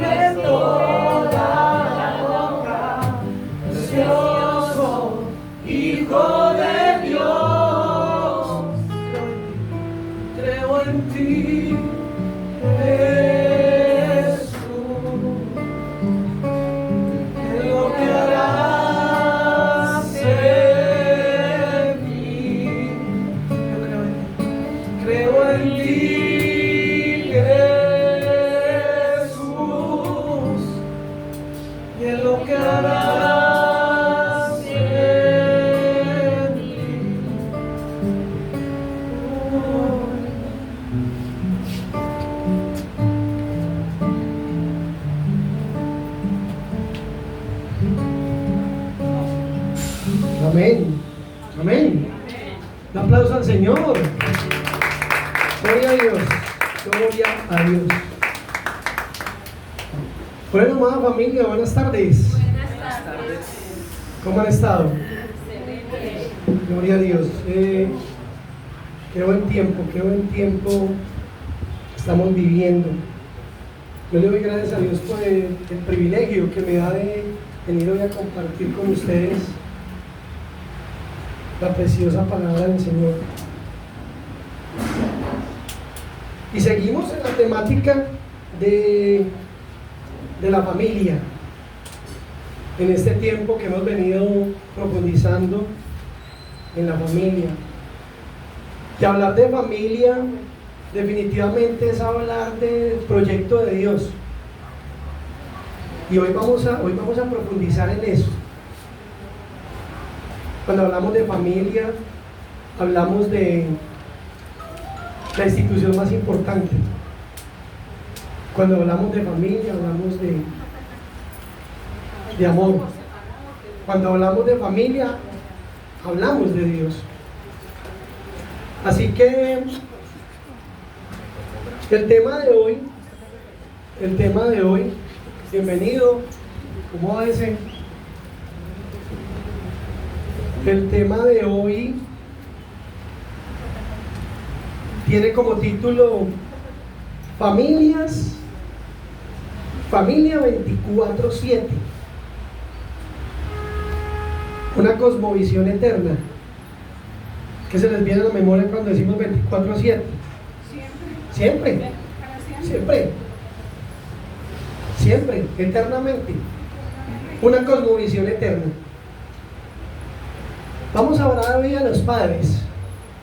recibe toda la honra, precioso Hijo de Dios. Creo en ti, Jesús, en lo que harás en mí. Creo en ti, Jesús, y en lo que harás en mí. Amén. Amén. Un aplauso al Señor. Gloria a Dios. Gloria a Dios. Bueno, amada familia, buenas tardes. Buenas tardes. ¿Cómo han estado? Gloria a Dios. Qué buen tiempo estamos viviendo. Yo le doy gracias a Dios por el privilegio que me da de venir hoy a compartir con ustedes la preciosa palabra del Señor. Y seguimos en la temática de la familia, en este tiempo que hemos venido profundizando en la familia. Y hablar de familia definitivamente es hablar del proyecto de Dios. Y hoy vamos a profundizar en eso. Cuando hablamos de familia, hablamos de la institución más importante. Cuando hablamos de familia, hablamos de amor. Cuando hablamos de familia, hablamos de Dios. Así que el tema de hoy, bienvenido, ¿cómo va ese? El tema de hoy tiene como título Familia 24/7, una cosmovisión eterna. ¿Qué se les viene a la memoria cuando decimos 24/7? Siempre, eternamente. Una cosmovisión eterna. Vamos a orar hoy a los padres.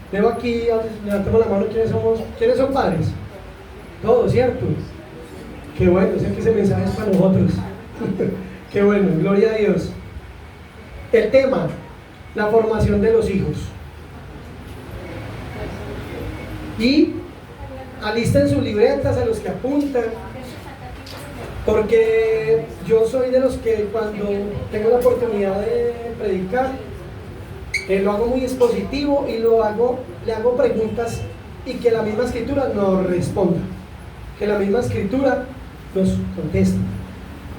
Veo aquí, levantemos la mano, ¿quiénes son padres? Todos, ¿cierto? Qué bueno, sé que ese mensaje es para nosotros. Qué bueno, gloria a Dios. El tema, la formación de los hijos. Y alisten sus libretas a los que apuntan, porque yo soy de los que cuando tengo la oportunidad de predicar, lo hago muy expositivo y le hago preguntas y que la misma escritura nos responda, que la misma escritura nos conteste,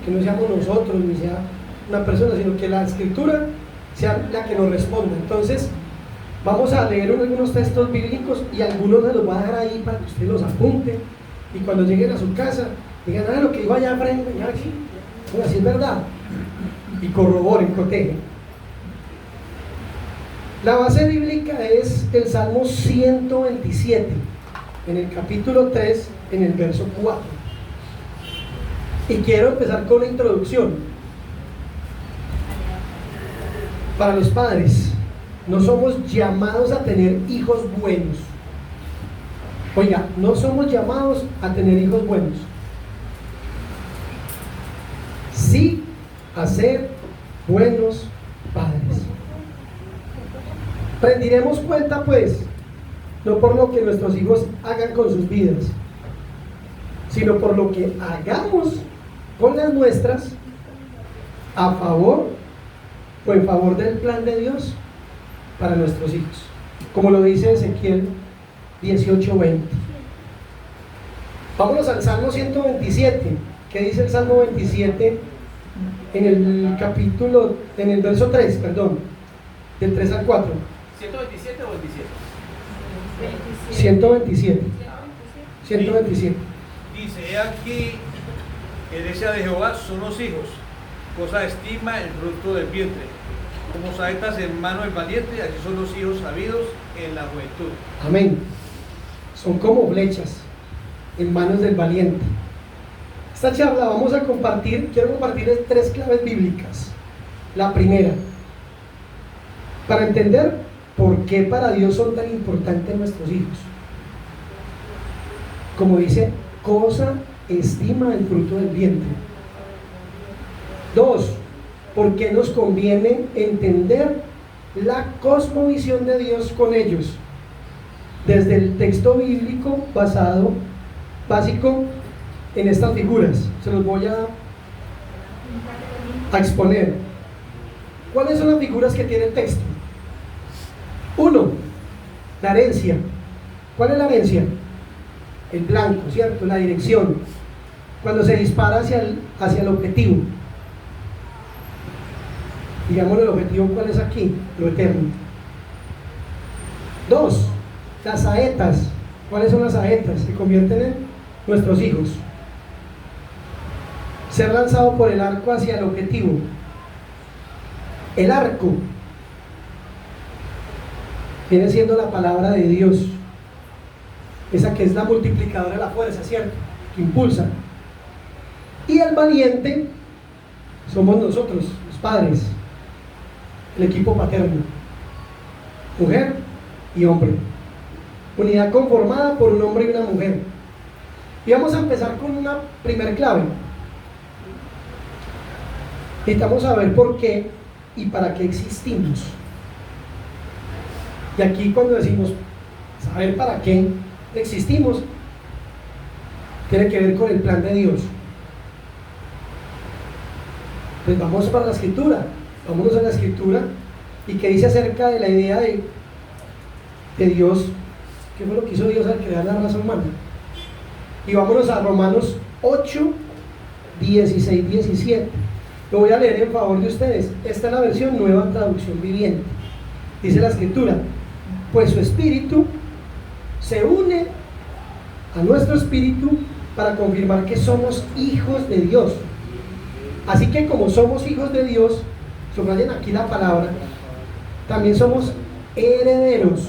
que no seamos nosotros ni sea una persona, sino que la escritura sea la que nos responda. Entonces vamos a leer algunos textos bíblicos y algunos se los voy a dejar ahí para que ustedes los apunten y cuando lleguen a su casa digan, lo que iba allá aprenden, ya aquí, bueno, así es verdad, y corroboren, cotejen. La base bíblica es el Salmo 127, en el capítulo 3, en el verso 4. Y quiero empezar con una introducción. Para los padres, no somos llamados a tener hijos buenos. Oiga, no somos llamados a tener hijos buenos. Sí a ser buenos padres. Rendiremos cuenta, pues, no por lo que nuestros hijos hagan con sus vidas, sino por lo que hagamos con las nuestras, a favor o en favor del plan de Dios para nuestros hijos, como lo dice Ezequiel 18:20. Vámonos al Salmo 127. ¿Qué dice el Salmo 27 en el capítulo, en el verso 3, perdón, del 3 al 4? ¿127 o 27? 127. 127. Dice, he aquí, Herencia de Jehová son los hijos, cosa estima el fruto del vientre. Como saetas en mano del valiente, así son los hijos sabidos en la juventud. Amén. Son como flechas en manos del valiente. Esta charla vamos a compartir, quiero compartirles 3 claves bíblicas. La primera, para entender por qué para Dios son tan importantes nuestros hijos. Como dice, cosa estima el fruto del vientre. 2, por qué nos conviene entender la cosmovisión de Dios con ellos, desde el texto bíblico básico en estas figuras. Se los voy a exponer. ¿Cuáles son las figuras que tiene el texto? 1, la herencia. ¿Cuál es la herencia? El blanco, ¿cierto? La dirección. Cuando se dispara hacia el objetivo. Digamos, el objetivo, ¿cuál es aquí? Lo eterno. 2, las saetas. ¿Cuáles son las saetas? Se convierten en nuestros hijos. Ser lanzado por el arco hacia el objetivo. El arco viene siendo la palabra de Dios, esa que es la multiplicadora de la fuerza, ¿cierto? Que impulsa. Y el valiente somos nosotros, los padres, el equipo paterno, mujer y hombre, unidad conformada por un hombre y una mujer. Y vamos a empezar con una primer clave. Necesitamos saber por qué y para qué existimos. Y aquí, cuando decimos saber para qué existimos, tiene que ver con el plan de Dios. Pues vamos para la escritura, vámonos a la escritura. Y qué dice acerca de la idea de Dios, qué fue lo que hizo Dios al crear la raza humana. Y vámonos a Romanos 8, 16, 17. Lo voy a leer en favor de ustedes. Esta es la versión Nueva Traducción Viviente. Dice la escritura: pues su espíritu se une a nuestro espíritu para confirmar que somos hijos de Dios. Así que, como somos hijos de Dios, subrayen aquí la palabra, también somos herederos.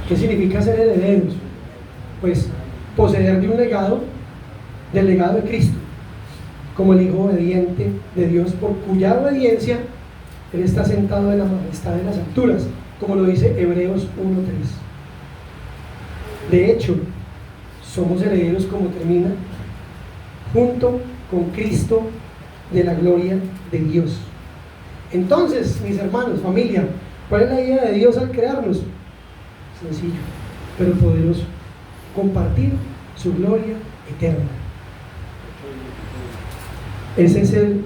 ¿Qué significa ser herederos? Pues poseer de un legado, del legado de Cristo, como el hijo obediente de Dios, por cuya obediencia Él está sentado en la majestad de las alturas, como lo dice Hebreos 1:3. De hecho, somos herederos, como termina, junto con Cristo, de la gloria de Dios. Entonces, mis hermanos, familia, ¿cuál es la idea de Dios al crearnos? Sencillo, pero poderoso: compartir su gloria eterna. Ese es el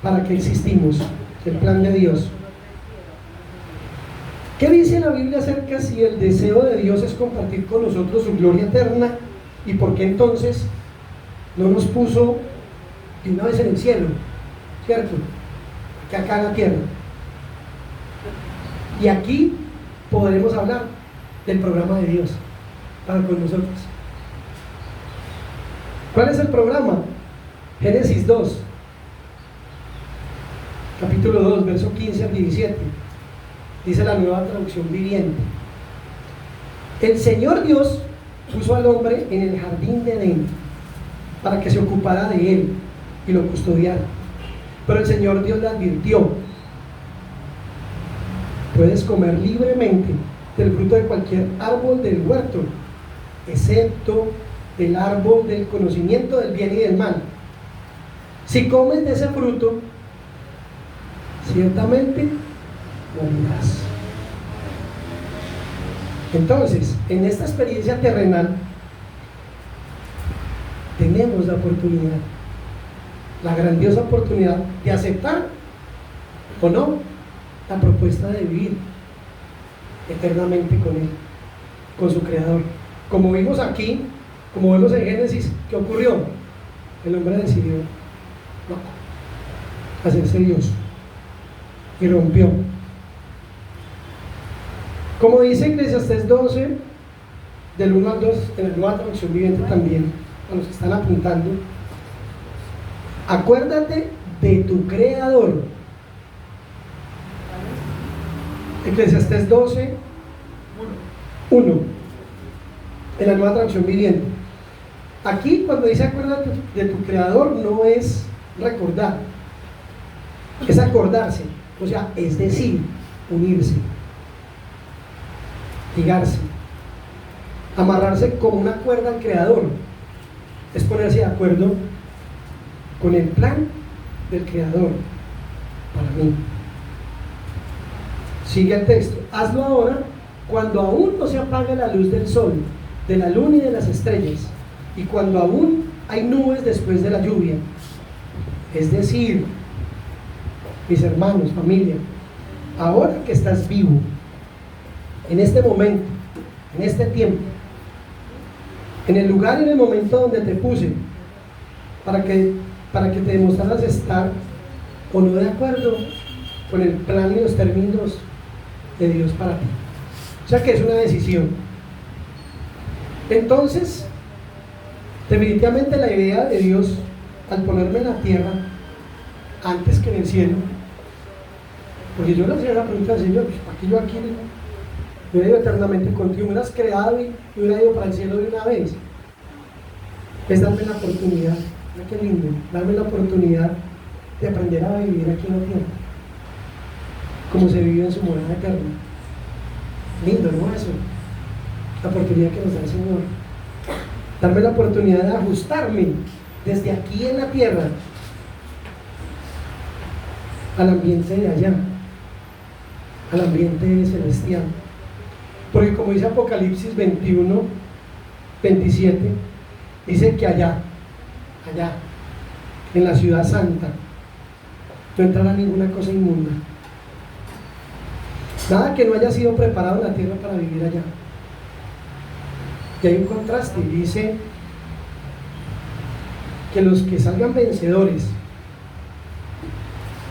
para qué existimos, el plan de Dios. ¿Qué dice la Biblia acerca si el deseo de Dios es compartir con nosotros su gloria eterna? ¿Y por qué entonces no nos puso de una vez en el cielo, ¿cierto? Que acá en la tierra. Y aquí podremos hablar del programa de Dios para con nosotros. ¿Cuál es el programa? Génesis 2, capítulo 2, verso 15 al 17. Dice la Nueva Traducción Viviente: el Señor Dios puso al hombre en el jardín de Edén para que se ocupara de él y lo custodiara. Pero el Señor Dios le advirtió: puedes comer libremente del fruto de cualquier árbol del huerto, excepto del árbol del conocimiento del bien y del mal. Si comes de ese fruto, ciertamente morirás. Entonces, en esta experiencia terrenal, tenemos la oportunidad, la grandiosa oportunidad de aceptar o no la propuesta de vivir eternamente con Él, con su Creador. Como vimos aquí, como vemos en Génesis, ¿qué ocurrió? El hombre decidió hacerse Dios y rompió. Como dice Eclesiastés 12, del 1 al 2, en la Nueva Traducción Viviente también, a los que están apuntando, acuérdate de tu Creador. Eclesiastés 12, 1, en la Nueva Traducción Viviente. Aquí cuando dice acuérdate de tu Creador, no es recordar, es acordarse, o sea, es decir, unirse, ligarse, amarrarse como una cuerda al Creador, es ponerse de acuerdo con el plan del Creador para mí. Sigue el texto: hazlo ahora, cuando aún no se apague la luz del sol, de la luna y de las estrellas, y cuando aún hay nubes después de la lluvia. Es decir, mis hermanos, familia, ahora que estás vivo, en este momento, en este tiempo, en el lugar y en el momento donde te puse, para que te demostraras estar o no de acuerdo con el plan y los términos de Dios para ti. O sea que es una decisión. Entonces, definitivamente la idea de Dios al ponerme en la tierra antes que en el cielo, porque yo le hacía la pregunta al Señor: ¿para qué yo aquí me hubiera ido eternamente contigo? Me hubieras creado y hubiera ido para el cielo de una vez. Es darme la oportunidad, mira qué lindo, darme la oportunidad de aprender a vivir aquí en la tierra como se vive en su morada eterna. Lindo, ¿no? Eso, la oportunidad que nos da el Señor, darme la oportunidad de ajustarme desde aquí en la tierra al ambiente de allá, al ambiente celestial. Porque como dice Apocalipsis 21, 27, dice que allá, en la ciudad santa, no entrará ninguna cosa inmunda, nada que no haya sido preparado en la tierra para vivir allá. Y hay un contraste, dice que los que salgan vencedores,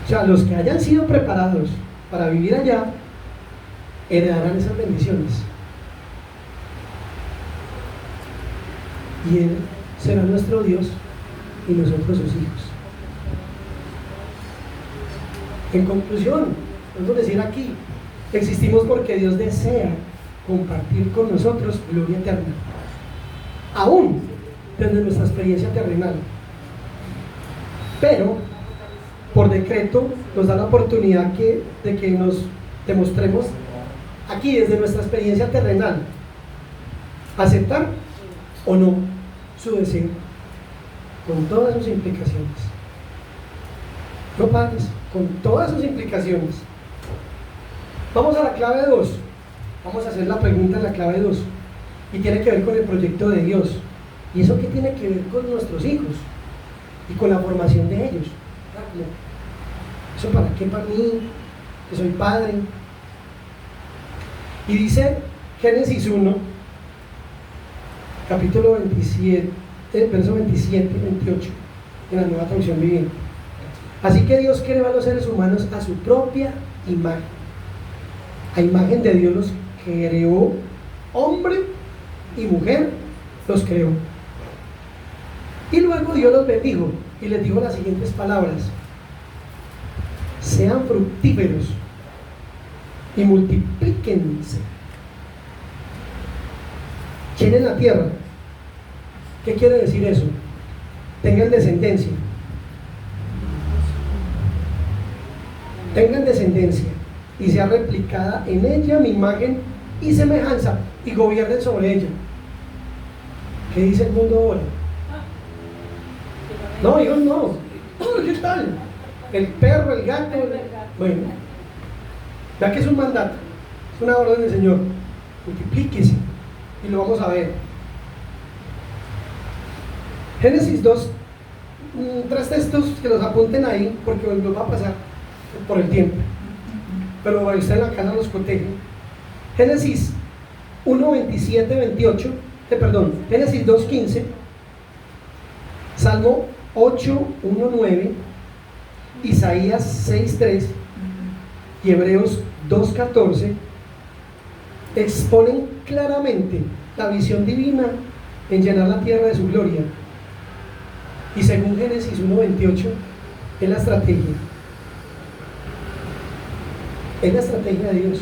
o sea, los que hayan sido preparados para vivir allá, heredarán esas bendiciones. Y Él será nuestro Dios y nosotros sus hijos. En conclusión, podemos decir aquí, existimos porque Dios desea compartir con nosotros gloria eterna, aún desde nuestra experiencia terrenal. Pero, por decreto, nos da la oportunidad de que nos demostremos aquí, desde nuestra experiencia terrenal, aceptar o no su deseo, con todas sus implicaciones. No, padres, con todas sus implicaciones. Vamos a la clave 2. Vamos a hacer la pregunta en la clave 2. Y tiene que ver con el proyecto de Dios. ¿Y eso qué tiene que ver con nuestros hijos? Y con la formación de ellos. ¿Eso para qué? Para mí, que soy padre. Y dice Génesis 1, capítulo 27, verso 27, 28, en la Nueva Traducción Viviente. Así que Dios creó a los seres humanos a su propia imagen. A imagen de Dios los creó, hombre y mujer los creó. Y luego Dios los bendijo y les dijo las siguientes palabras: sean fructíferos y multiplíquense, llenen la tierra. ¿Qué quiere decir eso? Tengan descendencia. Tengan descendencia y sea replicada en ella mi imagen y semejanza, y gobiernen sobre ella. ¿Qué dice el mundo ahora? No, hijos, no. ¿Qué tal? El perro, el gato. Bueno, ya que es un mandato, es una orden del Señor. Multiplíquese, y lo vamos a ver. Génesis 2, 3 textos que los apunten ahí, porque los va a pasar por el tiempo, pero usted en la casa los protege. Génesis 1, 27, 28, Génesis 2, 15, Salmo 8, 1, 9, Isaías 6, 3 y Hebreos 2, 14 exponen claramente la visión divina en llenar la tierra de su gloria Y según Génesis 1:28, es la estrategia. Es la estrategia de Dios.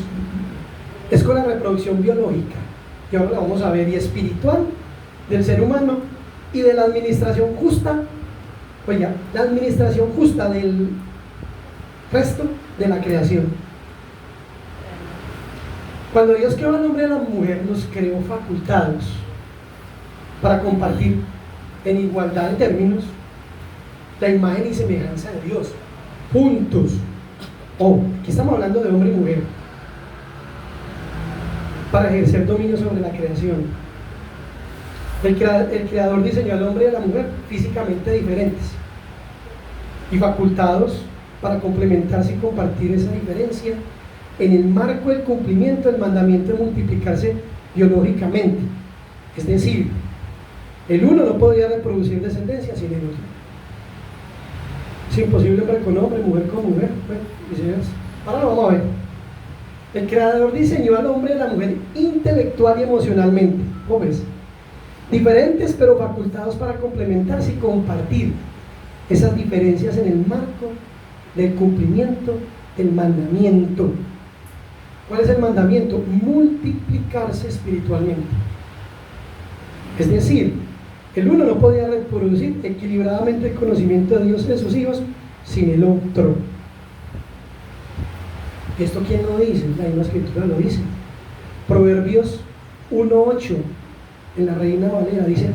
Es con la reproducción biológica, que ahora la vamos a ver, y espiritual del ser humano, y de la administración justa, oiga, la administración justa del resto de la creación. Cuando Dios creó al hombre y a la mujer, nos creó facultados para compartir en igualdad de términos la imagen y semejanza de Dios, juntos. Aquí estamos hablando de hombre y mujer, para ejercer dominio sobre la creación. El Creador diseñó al hombre y a la mujer físicamente diferentes y facultados para complementarse y compartir esa diferencia en el marco del cumplimiento del mandamiento de multiplicarse biológicamente. Es decir, el uno no podía reproducir descendencia sin el otro. Es imposible hombre con hombre, mujer con mujer, viceversa. Ahora lo vamos a ver. El Creador diseñó al hombre y a la mujer intelectual y emocionalmente, ¿cómo ves? Diferentes pero facultados para complementarse y compartir esas diferencias en el marco del cumplimiento del mandamiento. ¿Cuál es el mandamiento? Multiplicarse espiritualmente. Es decir, el uno no podía reproducir equilibradamente el conocimiento de Dios y de sus hijos sin el otro. ¿Esto quién lo dice? La misma escritura lo dice. Proverbios 1:8 en la Reina Valera dice: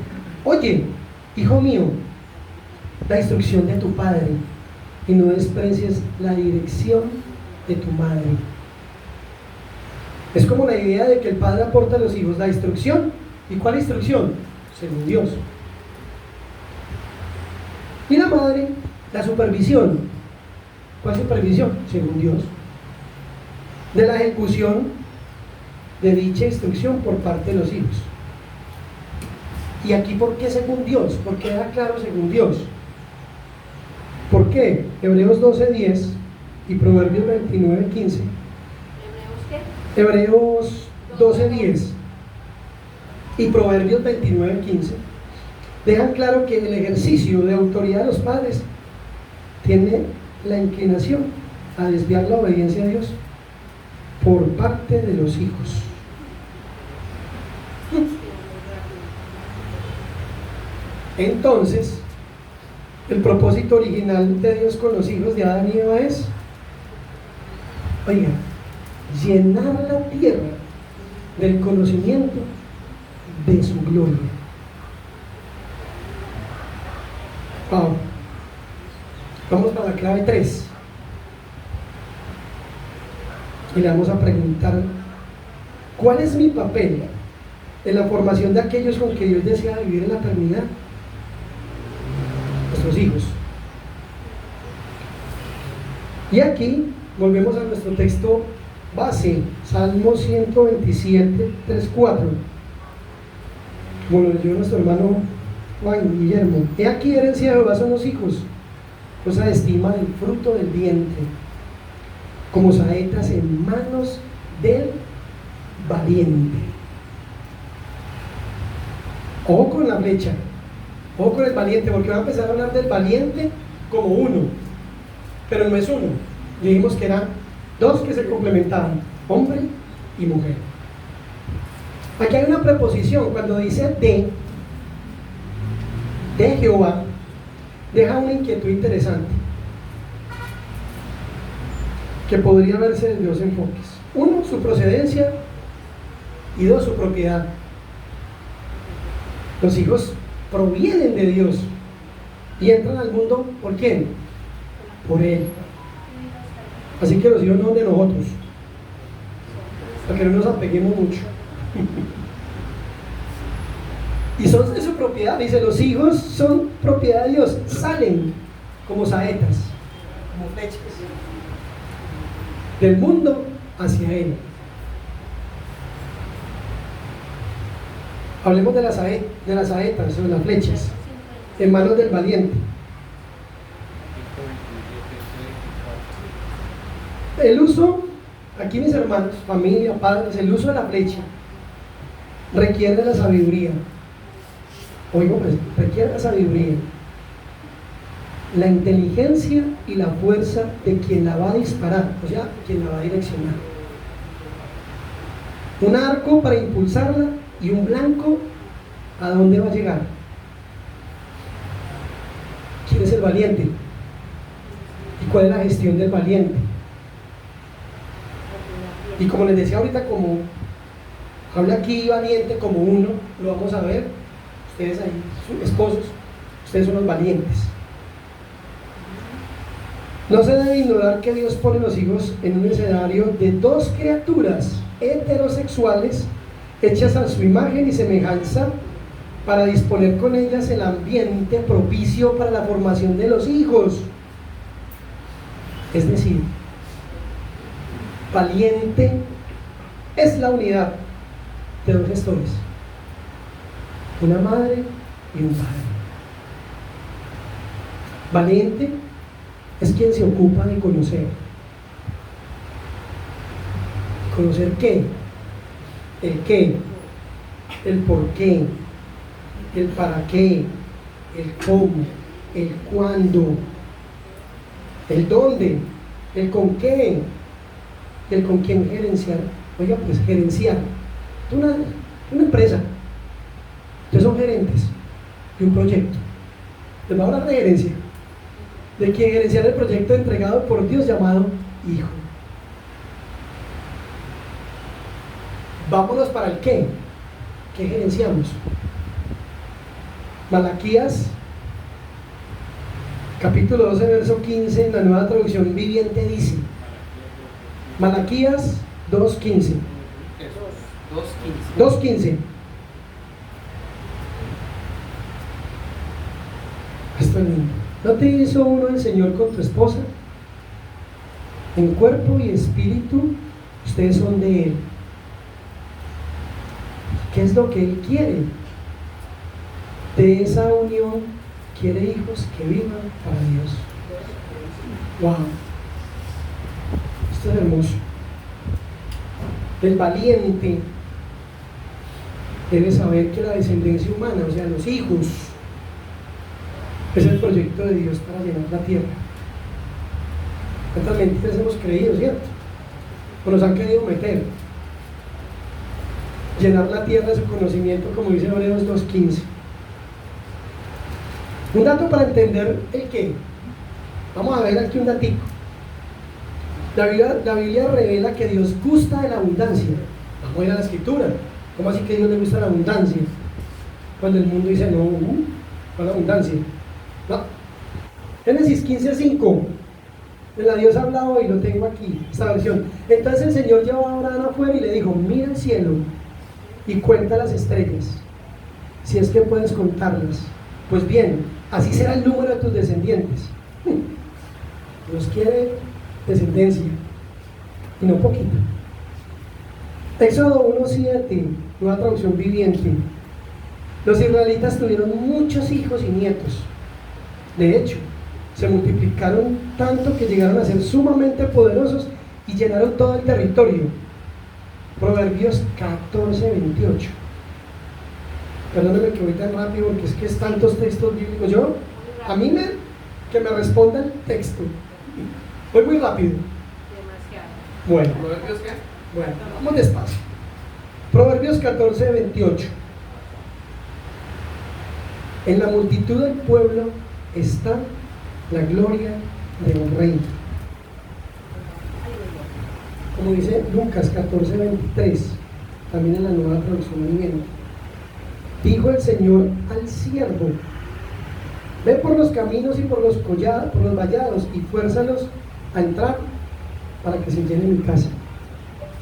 oye, hijo mío, la instrucción de tu padre, y no desprecies la dirección de tu madre. Es como la idea de que el padre aporta a los hijos la instrucción. ¿Y cuál instrucción? Según Dios. Y la madre, la supervisión. ¿Cuál supervisión? Según Dios. De la ejecución de dicha instrucción por parte de los hijos. Y aquí, ¿por qué según Dios? ¿Por qué da claro según Dios? ¿Por qué? Hebreos 12:10 y Proverbios 29:15. Hebreos 12:10 y Proverbios 29:15 dejan claro que el ejercicio de autoridad de los padres tiene la inclinación a desviar la obediencia a Dios por parte de los hijos. Entonces, el propósito original de Dios con los hijos de Adán y Eva es, oiga, llenar la tierra del conocimiento de su gloria. Vamos para la clave 3 y le vamos a preguntar: ¿cuál es mi papel en la formación de aquellos con que Dios desea vivir en la eternidad? Nuestros hijos. Y aquí volvemos a nuestro texto base, Salmo 127, 3, 4. Como lo leyó nuestro hermano Juan Guillermo: he aquí herencia de Jehová son los hijos, cosa de estima del fruto del vientre, como saetas en manos del valiente. Ojo con la flecha, ojo con el valiente, porque va a empezar a hablar del valiente como uno, pero no es uno. Dijimos que eran dos que se complementaban, hombre y mujer. Aquí hay una preposición, cuando dice de Jehová, deja una inquietud interesante, que podría verse desde dos enfoques. Uno, su procedencia, y dos, su propiedad. Los hijos provienen de Dios y entran al mundo, ¿por quién? Por Él. Así que los hijos no son de nosotros, para que no nos apeguemos mucho. Y son de su propiedad. Dice: los hijos son propiedad de Dios, salen como saetas, como flechas, del mundo hacia Él. Hablemos de las saetas, o de las flechas, en manos del valiente. El uso, aquí mis hermanos, familia, padres, el uso de la flecha requiere la sabiduría. Oigo, pues, requiere la sabiduría la inteligencia y la fuerza de quien la va a disparar, o sea, quien la va a direccionar. Un arco para impulsarla y un blanco a dónde va a llegar. ¿Quién es el valiente? ¿Y cuál es la gestión del valiente? Y como les decía ahorita, como habla aquí valiente como uno, lo vamos a ver, ustedes ahí, sus esposos, ustedes son los valientes. No se debe ignorar que Dios pone los hijos en un escenario de dos criaturas heterosexuales hechas a su imagen y semejanza para disponer con ellas el ambiente propicio para la formación de los hijos. Es decir, valiente es la unidad de dos gestores, una madre y un padre. Valiente es quien se ocupa de conocer. ¿Conocer qué? El por qué, el para qué, el cómo, el cuándo, el dónde, el con qué, el con quién gerenciar. Oiga, pues gerenciar. Una empresa. Ustedes son gerentes de un proyecto. Les va a hablar de gerencia. De quien gerenciar el proyecto entregado por Dios llamado Hijo. Vámonos para el qué. ¿Qué gerenciamos? Malaquías, capítulo 12, verso 15, en la Nueva Traducción Viviente dice, Malaquías 2:15. 2:15. Esto es lindo. ¿No te hizo uno el Señor con tu esposa? En cuerpo y espíritu, ustedes son de Él. ¿Qué es lo que Él quiere? De esa unión quiere hijos que vivan para Dios. ¡Wow! Esto es hermoso. El valiente debe saber que la descendencia humana, o sea, los hijos, es el proyecto de Dios para llenar la tierra. ¿Cuántas mentiras hemos creído, cierto? O nos han querido meter. Llenar la tierra de su conocimiento, como dice Hebreos 2:15. Un dato para entender el qué. Vamos a ver aquí un datico. La Biblia revela que Dios gusta de la abundancia. Vamos a ir a la escritura. ¿Cómo así que a Dios le gusta la abundancia? Cuando el mundo dice, no, ¿cuál abundancia? No. Génesis 15:5. La Dios ha hablado y lo tengo aquí, esta versión. Entonces el Señor llevó a Abraham afuera y le dijo, mira el cielo y cuenta las estrellas, si es que puedes contarlas. Pues bien, así será el número de tus descendientes. Dios quiere descendencia, y no poquito. Éxodo 1:7, Nueva Traducción Viviente. Los israelitas tuvieron muchos hijos y nietos. De hecho, se multiplicaron tanto que llegaron a ser sumamente poderosos y llenaron todo el territorio. Proverbios 14:28. Perdónenme que voy tan rápido porque es que es tantos textos bíblicos. Que me responda el texto. Voy muy rápido. Bueno, ¿Proverbios qué? bueno, vamos despacio. Proverbios 14:28. En la multitud del pueblo está la gloria del rey. Como dice Lucas 14:23, también en la Nueva Traducción Viviente. Dijo el Señor al siervo: ve por los caminos y por los vallados y fuérzalos a entrar para que se llene mi casa.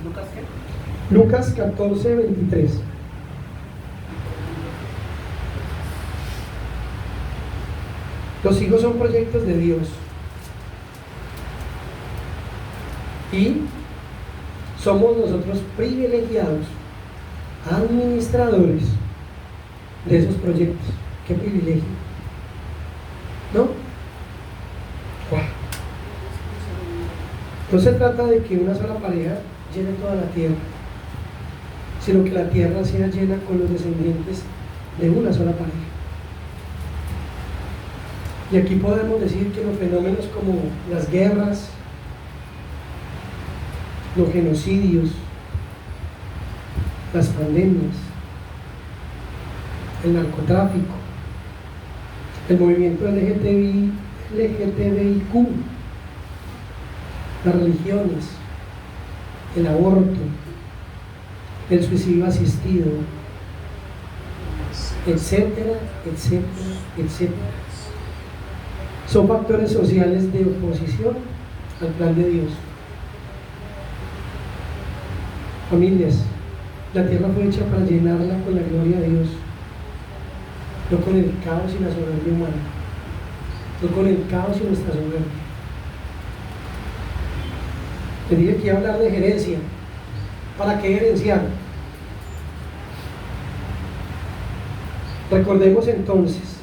¿Lucas qué? Lucas 14:23. Los hijos son proyectos de Dios y somos nosotros privilegiados, administradores de esos proyectos. ¡Qué privilegio! ¿No? ¡Wow! No se trata de que una sola pareja llene toda la tierra, sino que la tierra sea llena con los descendientes de una sola pareja. Y aquí podemos decir que los fenómenos como las guerras, los genocidios, las pandemias, el narcotráfico, el movimiento LGTBIQ, las religiones, el aborto, el suicidio asistido, etcétera, etcétera, etcétera, son factores sociales de oposición al plan de Dios. Familias, la tierra fue hecha para llenarla con la gloria de Dios, no con el caos y la soberbia humana, no con el caos y nuestra soberbia. Les dije que iba a hablar de gerencia. ¿Para qué gerenciar? Recordemos entonces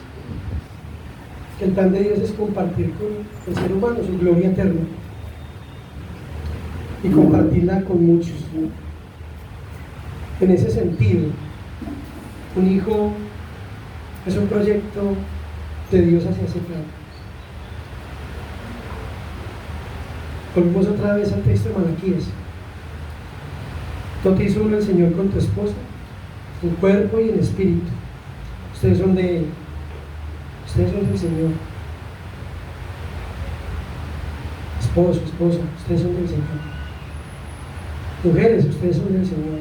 que el plan de Dios es compartir con el ser humano su gloria eterna y compartirla con muchos. En ese sentido, un hijo es un proyecto de Dios hacia ese plan. Volvemos otra vez al texto de Malaquías. No te hizo uno el Señor con tu esposa, en cuerpo y en espíritu. Ustedes son de Él. Ustedes son del Señor. Esposo, esposa, ustedes son del Señor. Mujeres, ustedes son del Señor.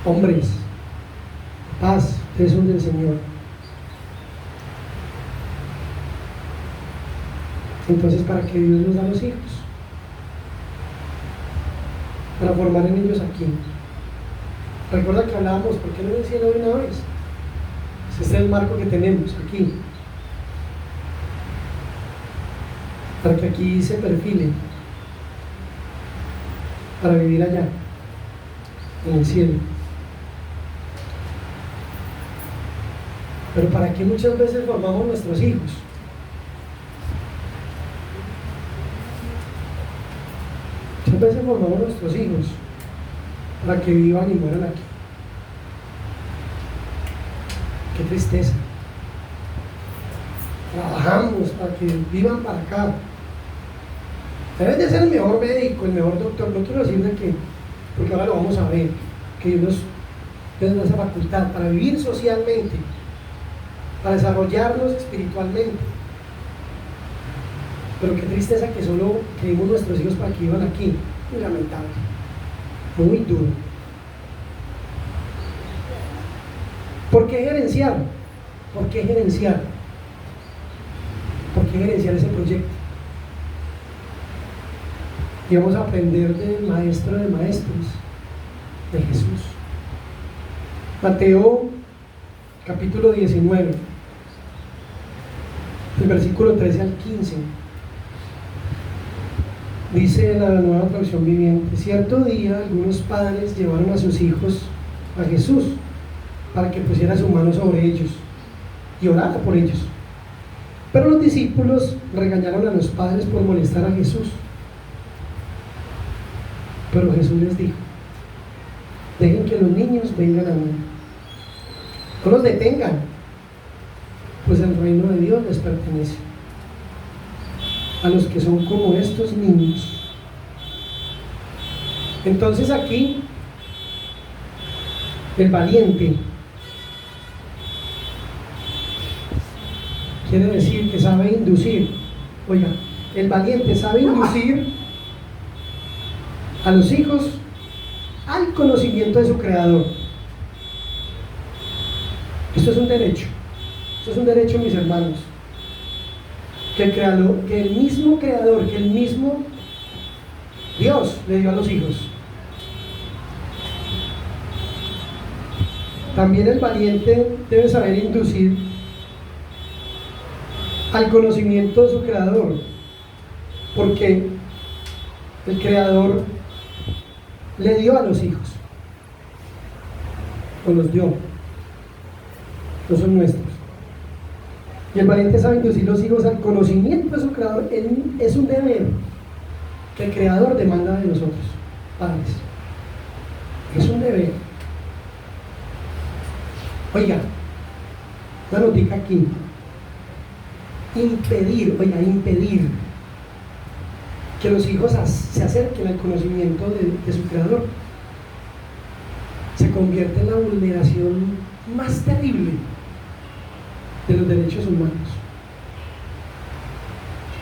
Hombres, paz, ustedes son del Señor. Entonces, ¿para qué Dios nos da los hijos? Para formar en ellos aquí. Recuerda que hablábamos, ¿por qué no en el cielo de una vez? Este es el marco que tenemos aquí. Para que aquí se perfilen. Para vivir allá, en el cielo. Pero ¿para qué muchas veces formamos nuestros hijos? Muchas veces formamos nuestros hijos para que vivan y mueran aquí. Qué tristeza. Trabajamos para que vivan para acá. Debes de ser el mejor médico, el mejor doctor. No quiero decir de que, porque ahora lo vamos a ver, que Dios nos da esa facultad para vivir socialmente, para desarrollarnos espiritualmente. Pero qué tristeza que solo creímos nuestros hijos para que vivan aquí. Muy lamentable, muy duro. ¿Por qué gerenciar? ¿Por qué gerenciar? ¿Por qué gerenciar ese proyecto? Y vamos a aprender del maestro de maestros, de Jesús. Mateo capítulo 19, del versículo 13 al 15. Dice la Nueva Traducción Viviente: cierto día algunos padres llevaron a sus hijos a Jesús para que pusiera su mano sobre ellos y orara por ellos. Pero los discípulos regañaron a los padres por molestar a Jesús. Pero Jesús les dijo: dejen que los niños vengan a mí, no los detengan, pues el reino de Dios les pertenece a los que son como estos niños. Entonces aquí el valiente quiere decir que sabe inducir. Oiga, el valiente sabe inducir a los hijos al conocimiento de su creador. Esto es un derecho. Esto es un derecho, mis hermanos, que el mismo creador, que el mismo Dios le dio a los hijos. También el valiente debe saber inducir al conocimiento de su creador, porque el creador le dio a los hijos, o los dio, no son nuestros. Y el valiente sabe inducir los hijos al conocimiento de su creador. Es un deber que el creador demanda de nosotros, padres. Es un deber. Oiga, una notica aquí. impedir que los hijos se acerquen al conocimiento de su Creador, se convierte en la vulneración más terrible de los derechos humanos.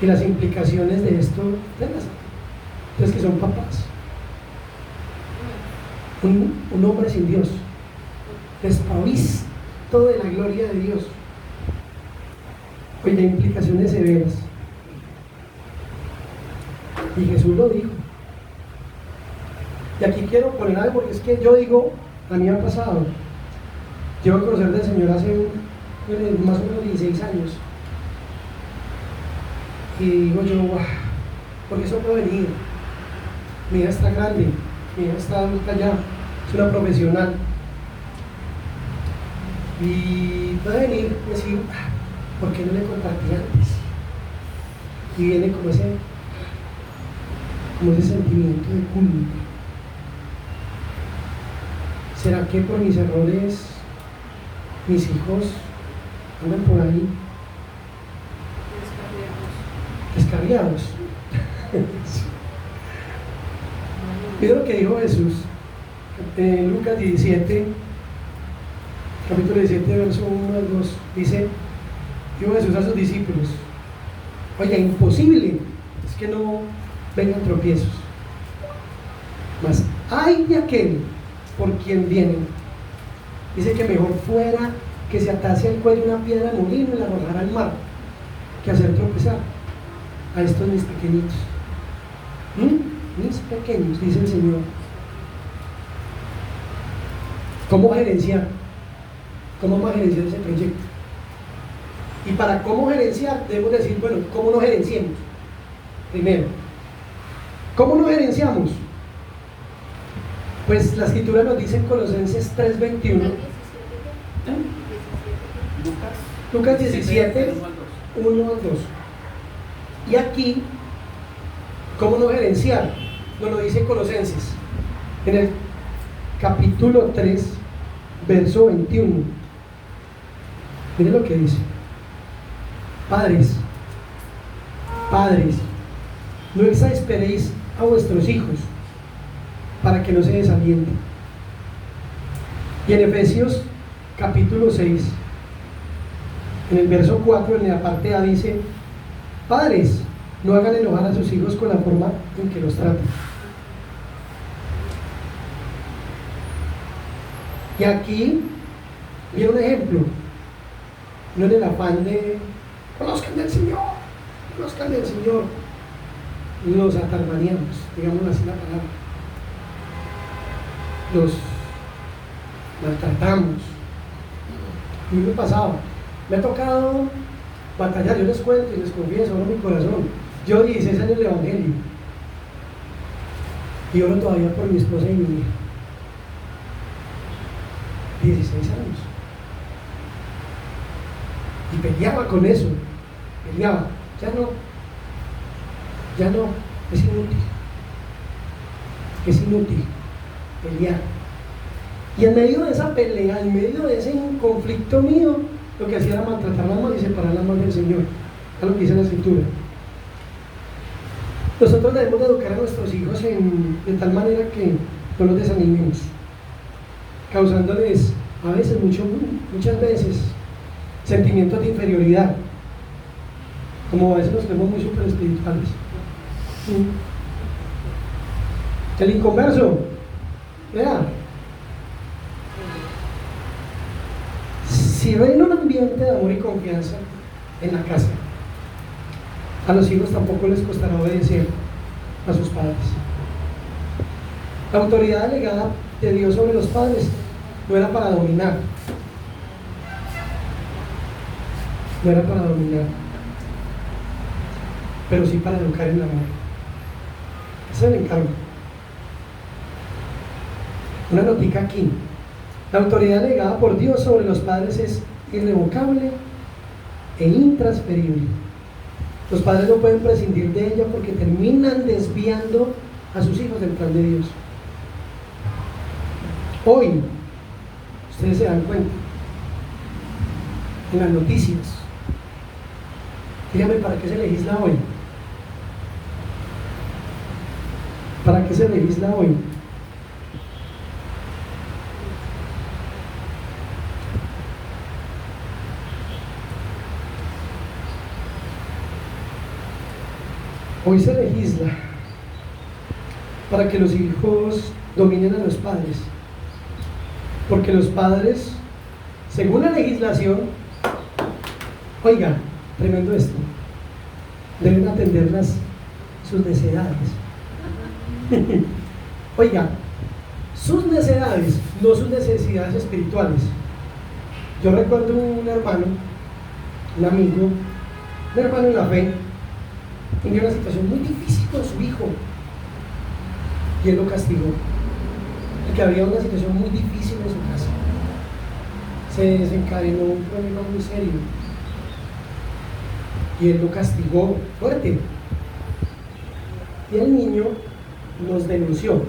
Y las implicaciones de esto, ustedes que son papás, un hombre sin Dios, desprovisto de la gloria de Dios, oye, implicaciones severas. Y Jesús lo dijo. Y aquí quiero poner algo, porque es que yo digo, a mí me ha pasado. Llevo a conocer del Señor hace más o menos 16 años. Y digo yo, wow, porque eso puede venir. Mi hija está grande, mi hija está adulta ya, es una profesional. Y puede venir y decir, ¿por qué no le compartí antes? Y viene como ese sentimiento de culpa. ¿Será que por mis errores mis hijos andan por ahí descarriados? Mira lo que dijo Jesús en Lucas 17, capítulo 17, verso 1 al 2. Dijo Jesús a sus discípulos: oye, imposible es que no vengan tropiezos, mas ay de aquel por quien vienen. Dice que mejor fuera que se atase al cuello una piedra de molino y la arrojara al mar, que hacer tropezar a estos mis pequeñitos. Mis pequeños, dice el Señor. ¿Cómo gerenciar? ¿Cómo vamos a gerenciar ese proyecto? Y para cómo gerenciar, debemos decir, bueno, ¿cómo nos gerenciamos? Primero, ¿cómo nos gerenciamos? Pues la Escritura nos dice en Colosenses 3:21, Lucas 17, 1 al 2. Y aquí, ¿cómo no gerenciar? Nos lo dice Colosenses, en el capítulo 3, verso 21. Miren lo que dice: Padres, no exasperéis a vuestros hijos para que no se desalienten. Y en Efesios capítulo 6, en el verso 4, en la parte A, dice: Padres, no hagan enojar a sus hijos con la forma en que los tratan. Y aquí viene un ejemplo, no en el afán de conozcan del Señor, los atarmaneamos, digamos así la palabra, los maltratamos. Y me ha tocado batallar. Yo les cuento y les confieso, abro mi corazón, yo 16 años de evangelio y oro todavía por mi esposa y mi hija. 16 años. Y peleaba con eso, ya no, es inútil pelear. Y en medio de esa pelea, en medio de ese conflicto mío, lo que hacía era maltratar las manos y separar las manos del Señor, a lo que dice la Escritura. Nosotros debemos de educar a nuestros hijos de tal manera que no los desanimemos, causándoles a veces, muchas veces, sentimientos de inferioridad, como a veces nos vemos muy super espirituales. El inconverso, vea, si ven un ambiente de amor y confianza en la casa, a los hijos tampoco les costará obedecer a sus padres. La autoridad delegada de Dios sobre los padres no era para dominar, pero sí para educar en el amor. Ese es el encargo. Una notica aquí: la autoridad delegada por Dios sobre los padres es irrevocable e intransferible. Los padres no pueden prescindir de ella porque terminan desviando a sus hijos del plan de Dios. Hoy, ustedes se dan cuenta, en las noticias, Dígame, ¿para qué se legisla hoy? ¿Para qué se legisla hoy? Hoy se legisla para que los hijos dominen a los padres, porque los padres, según la legislación, oiga, tremendo esto, deben atender sus necesidades. Oiga, sus necesidades, no sus necesidades espirituales. Yo recuerdo un hermano, un amigo, un hermano en la fe, tenía una situación muy difícil con su hijo y él lo castigó, porque había una situación muy difícil en su casa. Se desencadenó un problema muy serio y él lo castigó fuerte, y el niño nos denunció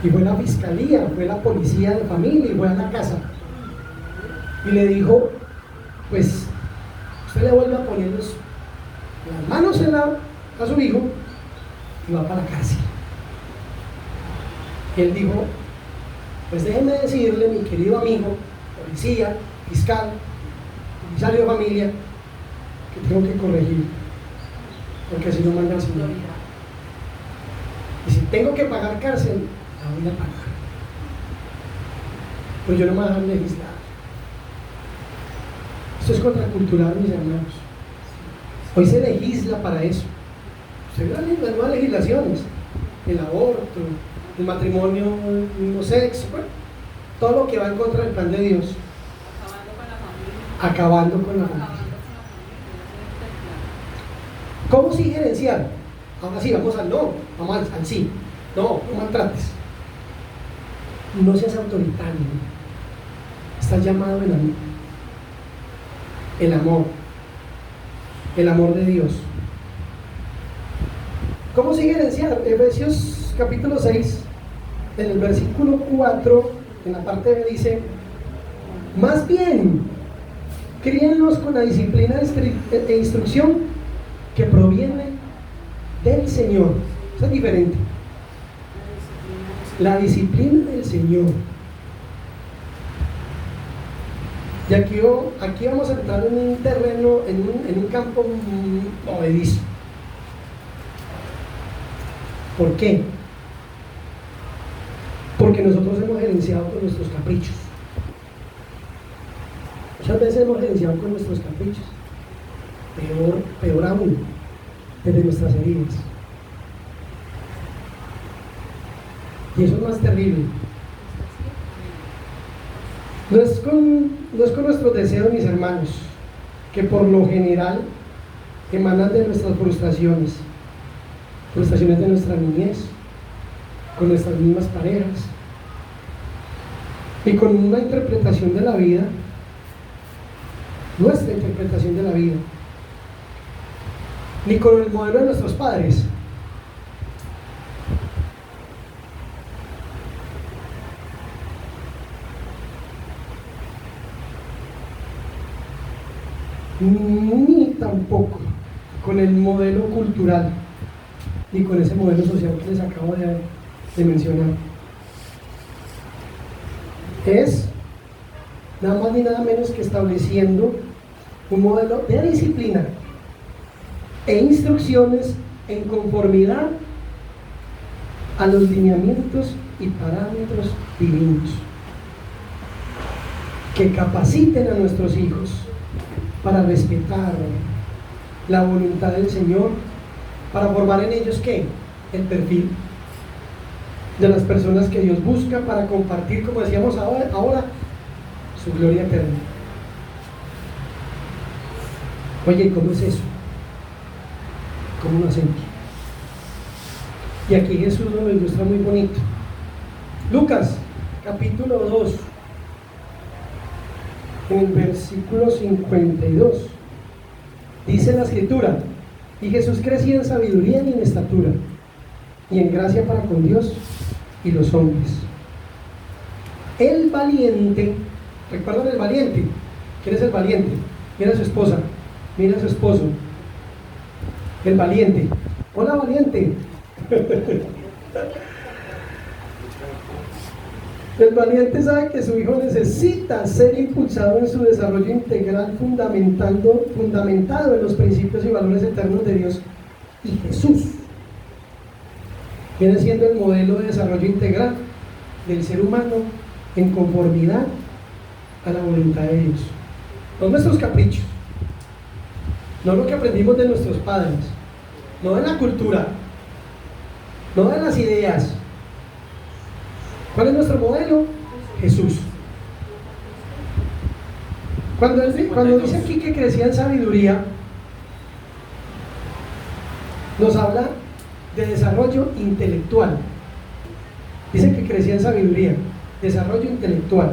y fue la fiscalía, fue la policía de familia y fue a la casa y le dijo: pues usted le vuelve a poner las manos a su hijo y va para la cárcel. Y él dijo: pues déjeme decirle, mi querido amigo, policía, fiscal, comisario de familia, que tengo que corregir, porque si no manda al Señor. Y si tengo que pagar cárcel, la voy a pagar. Pero yo no me voy a dejar legislar. Esto es contracultural, mis hermanos. Hoy se legisla para eso. Usted ve las nuevas legislaciones: el aborto, el matrimonio del mismo sexo, bueno, todo lo que va en contra del plan de Dios. Acabando con la familia. ¿Cómo sí gerenciar? Ahora sí, vamos al no, vamos al sí. No, no maltrates. No seas autoritario. Estás llamado el amor. El amor de Dios. ¿Cómo sí gerenciar? Efesios capítulo 6, en el versículo 4, en la parte B dice: más bien, críenlos con la disciplina e instrucción que proviene del Señor. Eso es diferente. La disciplina del Señor. Y aquí vamos a entrar en un terreno, en un campo movedizo. ¿Por qué? Porque nosotros hemos gerenciado con nuestros caprichos. Muchas veces hemos gerenciado con nuestros caprichos. Peor aún, desde nuestras heridas. Y eso es más terrible. No es con nuestros deseos, mis hermanos, que por lo general emanan de nuestras frustraciones de nuestra niñez, con nuestras mismas parejas, y con una interpretación de la vida, nuestra interpretación de la vida, ni con el modelo de nuestros padres. Ni tampoco con el modelo cultural, ni con ese modelo social que les acabo de mencionar. Es nada más ni nada menos que estableciendo un modelo de disciplina e instrucciones en conformidad a los lineamientos y parámetros divinos, que capaciten a nuestros hijos para respetar la voluntad del Señor, para formar en ellos ¿qué? El perfil de las personas que Dios busca para compartir, como decíamos ahora, su gloria eterna. Oye, ¿cómo es eso? ¿Cómo lo hacemos? Y aquí Jesús nos lo ilustra muy bonito. Lucas, capítulo 2, en el versículo 52, dice la escritura: y Jesús crecía en sabiduría y en estatura, y en gracia para con Dios y los hombres. El valiente, ¿recuerdan el valiente? ¿Quién es el valiente? Mira a su esposa, mira a su esposo. El valiente. Hola, valiente. El valiente sabe que su hijo necesita ser impulsado en su desarrollo integral, fundamentado en los principios y valores eternos de Dios y Jesús. Viene siendo el modelo de desarrollo integral del ser humano en conformidad a la voluntad de Dios. No nuestros caprichos, no lo que aprendimos de nuestros padres, no de la cultura, no de las ideas. ¿Cuál es nuestro modelo? Jesús. Cuando dice aquí que crecía en sabiduría, nos habla de desarrollo intelectual. Dice que crecía en sabiduría, desarrollo intelectual.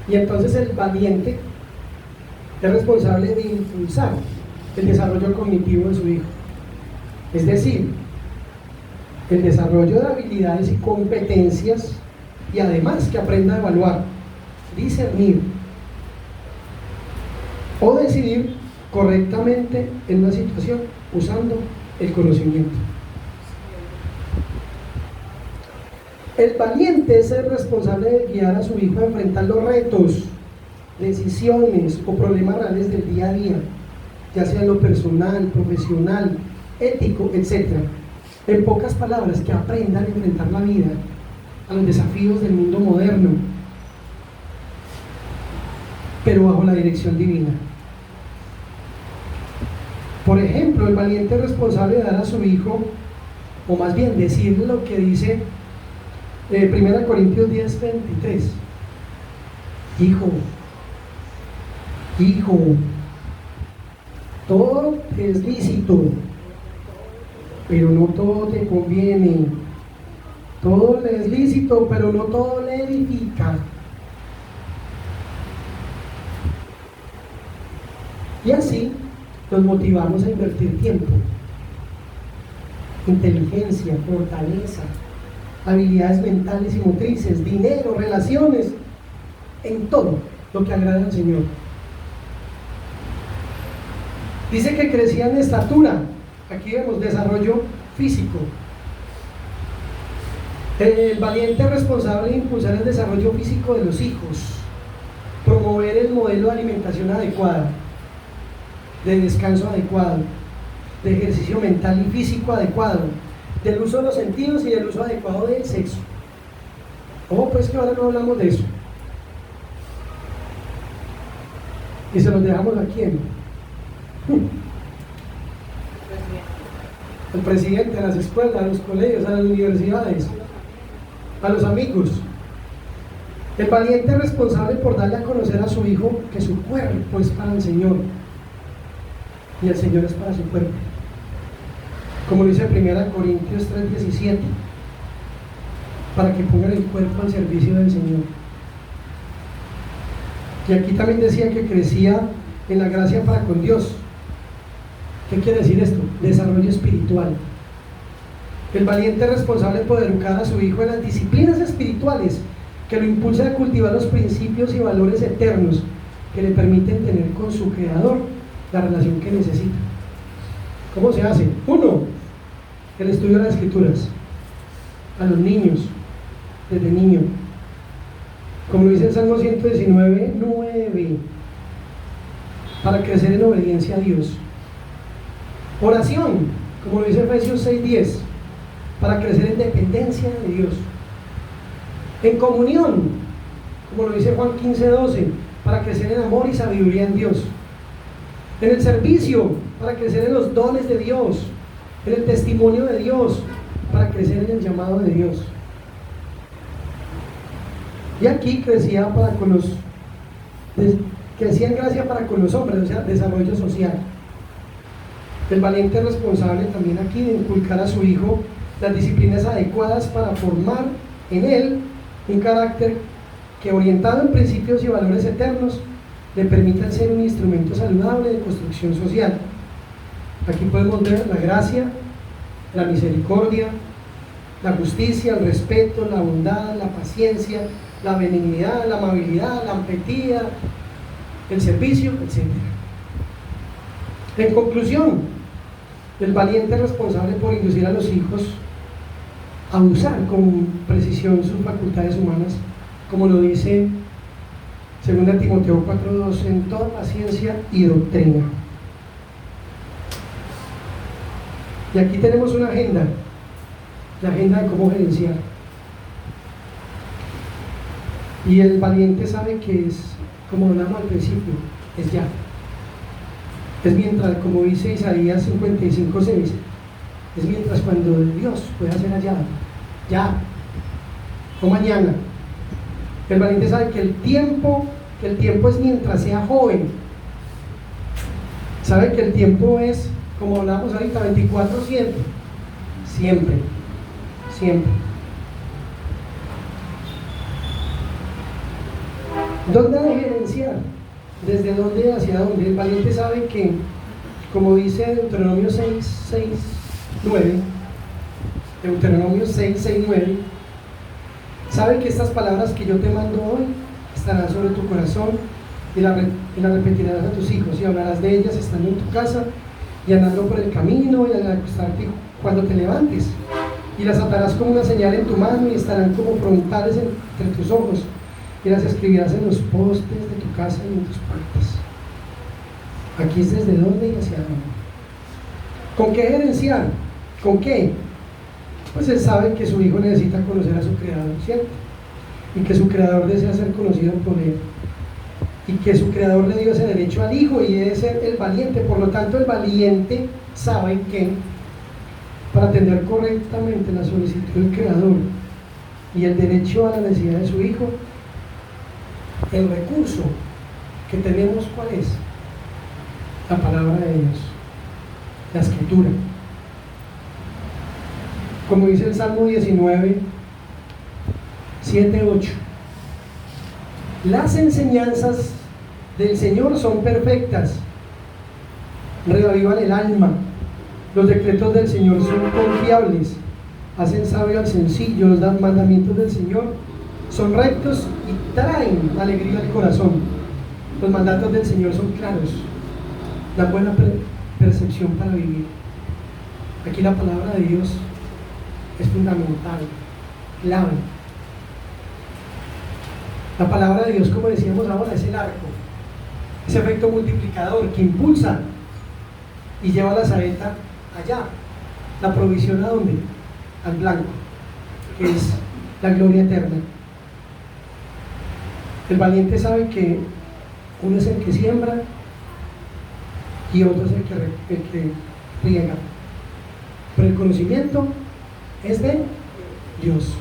Y entonces el valiente es responsable de impulsar el desarrollo cognitivo de su hijo. Es decir, el desarrollo de habilidades y competencias, y además que aprenda a evaluar, discernir o decidir correctamente en una situación usando el conocimiento. El valiente es el responsable de guiar a su hijo a enfrentar los retos, decisiones o problemas reales del día a día, ya sea en lo personal, profesional, ético, etc. En pocas palabras, que aprendan a enfrentar la vida, a los desafíos del mundo moderno, pero bajo la dirección divina. Por ejemplo, el valiente es responsable de dar a su hijo, o más bien decirle lo que dice 1 Corintios 10:23. Hijo, todo es lícito, pero no todo te conviene. Todo le es lícito, pero no todo le edifica. Y así nos motivamos a invertir tiempo, inteligencia, fortaleza, habilidades mentales y motrices, dinero, relaciones, en todo lo que agrada al Señor. Dice que crecía en estatura. Aquí vemos desarrollo físico. El valiente es responsable de impulsar el desarrollo físico de los hijos, promover el modelo de alimentación adecuada, de descanso adecuado, de ejercicio mental y físico adecuado, del uso de los sentidos y del uso adecuado del sexo. ¿Cómo pues que ahora no hablamos de eso? Y se los dejamos a quién? Al presidente, a las escuelas, a los colegios, a las universidades, a los amigos. El valiente es responsable por darle a conocer a su hijo que su cuerpo es para el Señor y el Señor es para su cuerpo, como dice 1 Corintios 3:17, para que pongan el cuerpo al servicio del Señor. Y aquí también decía que crecía en la gracia para con Dios. ¿Qué quiere decir esto? Desarrollo espiritual. El valiente es responsable por educar a su hijo en las disciplinas espirituales que lo impulsan a cultivar los principios y valores eternos que le permiten tener con su Creador la relación que necesita. ¿Cómo se hace? 1. El estudio de las Escrituras a los niños, desde niño, como lo dice el Salmo 119:9, para crecer en obediencia a Dios. Oración, como lo dice Efesios 6:10, para crecer en dependencia de Dios. En comunión, como lo dice Juan 15:12, para crecer en amor y sabiduría en Dios. En el servicio, para crecer en los dones de Dios. En el testimonio de Dios, para crecer en el llamado de Dios. Y aquí crecía en gracia para con los hombres, o sea, desarrollo social. El valiente es responsable también aquí de inculcar a su hijo las disciplinas adecuadas para formar en él un carácter que, orientado en principios y valores eternos, le permitan ser un instrumento saludable de construcción social. Aquí podemos ver la gracia, la misericordia, la justicia, el respeto, la bondad, la paciencia, la benignidad, la amabilidad, la empatía, el servicio, etc. En conclusión, el valiente es responsable por inducir a los hijos a usar con precisión sus facultades humanas, como lo dice 2 Timoteo 4:2, en toda paciencia y doctrina. Y aquí tenemos una agenda, la agenda de cómo gerenciar. Y el valiente sabe que es, como hablamos al principio, es ya. Es mientras, como dice Isaías 55:6, es mientras cuando Dios puede hacer allá, ya, o mañana. El valiente sabe que el tiempo es mientras sea joven. Sabe que el tiempo es, como hablamos ahorita, 24/7, siempre, siempre. ¿Dónde ha de gerenciar? ¿Desde dónde hacia dónde? El valiente sabe que, como dice Deuteronomio 6:9, sabe que estas palabras que yo te mando hoy estarán sobre tu corazón y las repetirás a tus hijos y hablarás de ellas estando en tu casa y andando por el camino y al acostarte cuando te levantes, y las atarás como una señal en tu mano y estarán como frontales entre tus ojos, y las escribirás en los postes de tu casa y en tus puertas. Aquí es desde dónde y hacia dónde. ¿Con qué gerenciar? ¿Con qué? Pues él sabe que su hijo necesita conocer a su creador, ¿cierto? Y que su creador desea ser conocido por él, y que su creador le dio ese derecho al hijo y debe ser el valiente. Por lo tanto, el valiente sabe que para atender correctamente la solicitud del creador y el derecho a la necesidad de su hijo, el recurso que tenemos, ¿cuál es? La palabra de Dios, la escritura. Como dice el Salmo 19, 7, 8. Las enseñanzas del Señor son perfectas, reavivan el alma. Los decretos del Señor son confiables, hacen sabio al sencillo. Los mandamientos del Señor son rectos y traen alegría al corazón. Los mandatos del Señor son claros, dan buena percepción para vivir. Aquí la palabra de Dios es fundamental, clave. La palabra de Dios, como decíamos ahora, es el arco, ese efecto multiplicador que impulsa y lleva la saeta allá. La provisión, ¿a dónde? Al blanco, que es la gloria eterna. El valiente sabe que uno es el que siembra y otro es el que riega, pero el conocimiento es de Dios.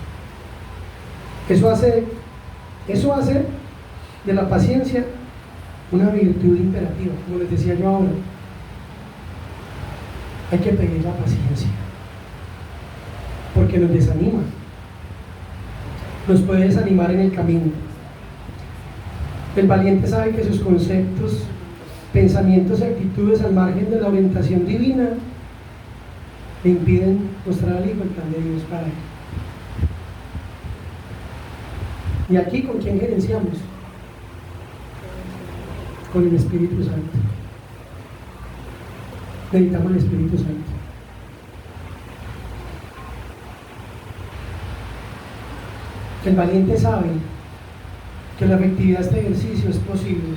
Eso hace de la paciencia una virtud imperativa, como les decía yo ahora. Hay que pedir la paciencia, porque nos desanima, nos puede desanimar en el camino. El valiente sabe que sus conceptos, pensamientos y actitudes al margen de la orientación divina le impiden mostrar al hijo el plan de Dios para él. ¿Y aquí con quién gerenciamos? Con el Espíritu Santo. Necesitamos el Espíritu Santo. El valiente sabe que la efectividad de este ejercicio es posible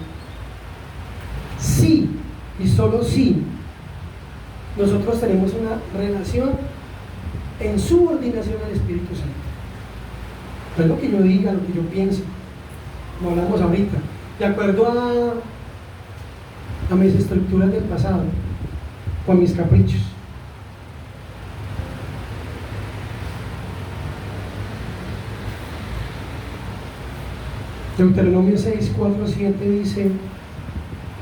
si y solo si nosotros tenemos una relación en subordinación al Espíritu Santo. No es lo que yo diga, lo que yo pienso, como hablamos ahorita, de acuerdo a mis estructuras del pasado o a mis caprichos. Deuteronomio 6, 4, 7 dice,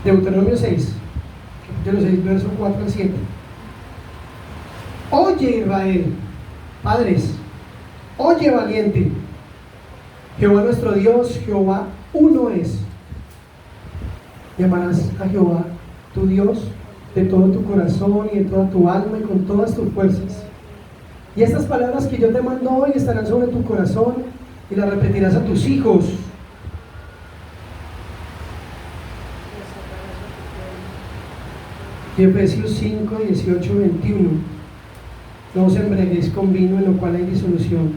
Deuteronomio 6, capítulo 6, verso 4 al 7. Oye Israel, padres, oye valiente, Jehová nuestro Dios, Jehová uno es. Llamarás a Jehová tu Dios de todo tu corazón y de toda tu alma y con todas tus fuerzas. Y estas palabras que yo te mando hoy estarán sobre tu corazón y las repetirás a tus hijos. Y Efesios 5, 18, 21. No os embriaguéis con vino en lo cual hay disolución.